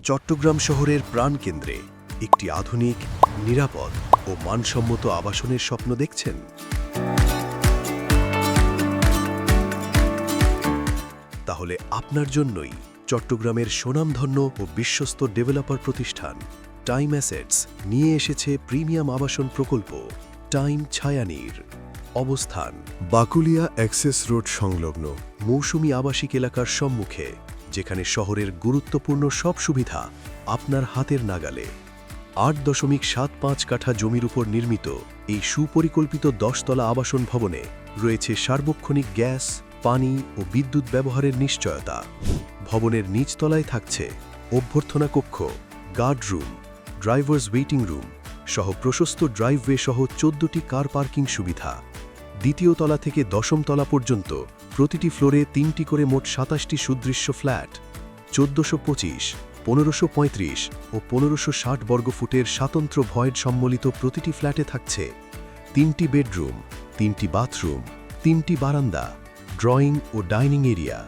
চট্টগ্রাম শহরের প্রাণকেন্দ্রে একটি আধুনিক, নিরাপদ ও মানসম্মত আবাসনের স্বপ্ন দেখছেন? তাহলে আপনার জন্যই চট্টগ্রামের স্বনামধন্য ও বিশ্বস্ত ডেভেলপার প্রতিষ্ঠান টাইম অ্যাসেটস নিয়ে এসেছে প্রিমিয়াম আবাসন প্রকল্প টাইম ছায়ানীর। অবস্থান বাকুলিয়া অ্যাক্সেস রোড সংলগ্ন মৌসুমী আবাসিক এলাকার সম্মুখে, যেখানে শহরের গুরুত্বপূর্ণ সব সুবিধা আপনার হাতের নাগালে। ৮.৭৫ কাঠা জমির উপর নির্মিত এই সুপরিকল্পিত ১০তলা আবাসন ভবনে রয়েছে সার্বক্ষণিক গ্যাস, পানি ও বিদ্যুৎ ব্যবহারের নিশ্চয়তা। ভবনের নিচতলায় থাকছে অভ্যর্থনা কক্ষ, guard room, drivers waiting room সহ প্রশস্ত ড্রাইভওয়ে সহ ১৪টি কার পার্কিং সুবিধা। দ্বিতীয় তলা থেকে ১০ম তলা পর্যন্ত প্রতিটি ফ্লোরে ৩টি করে মোট ২৭টি সুদৃশ্য ফ্ল্যাট। ১৪২৫, ১৫৩৫ ও ১৫৬০ বর্গফুটের স্বাতন্ত্র্য ভয়েড সম্বলিত প্রতিটি ফ্ল্যাটে থাকছে ৩টি বেডরুম, 3টি বাথরুম, 3টি বারান্দা, ড্রয়িং ও ডাইনিং এরিয়া,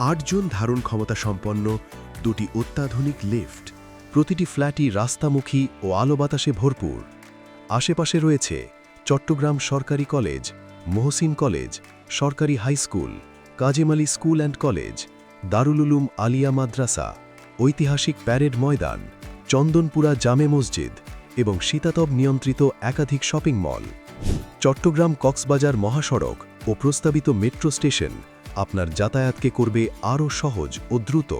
৮ জন ধারণ ক্ষমতা সম্পন্ন 2টি অত্যাধুনিক লিফট। প্রতিটি ফ্ল্যাটই রাস্তামুখী ও আলো বাতাসে ভরপুর। আশেপাশে রয়েছে চট্টগ্রাম সরকারি কলেজ, মহসিন কলেজ, সরকারি high school, Kazem Ali school and college, Darul Uloom Alia Madrasa, ঐতিহাসিক প্যারেড ময়দান, চন্দনপুরা জামে মসজিদ এবং শীতাতপ নিয়ন্ত্রিত একাধিক শপিং মল। চট্টগ্রাম কক্সবাজার মহাসড়ক ও প্রস্তাবিত মেট্রো স্টেশন আপনার যাতায়াতকে করবে আরও সহজ ও দ্রুত।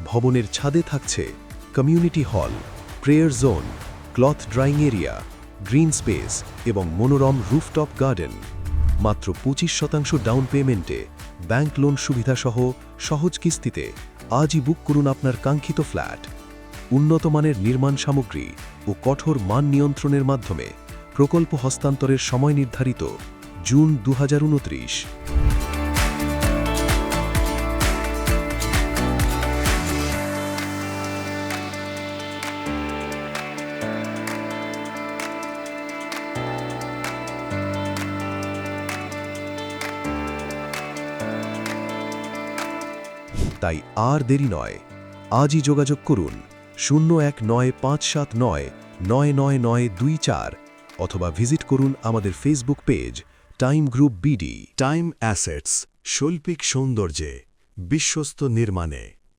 ভবনের ছাদে থাকছে community hall, prayer zone, cloth drawing area, green space এবং মনোরম রুফটপ গার্ডেন। মাত্র ২৫% ডাউন পেমেন্টে ব্যাংক লোন সুবিধাসহ সহজ কিস্তিতে আজই বুক করুন আপনার কাঙ্ক্ষিত ফ্ল্যাট। উন্নত মানের নির্মাণ সামগ্রী ও কঠোর মান নিয়ন্ত্রণের মাধ্যমে প্রকল্প হস্তান্তরের সময় নির্ধারিত জুন ২০২৯। তাই আর দেরি নয়, আজই যোগাযোগ করুন 01957999929 অথবা ভিজিট করুন আমাদের Facebook page time group BD. Time assets, শৈল্পিক সৌন্দর্যে, বিশ্বস্ত নির্মাণে।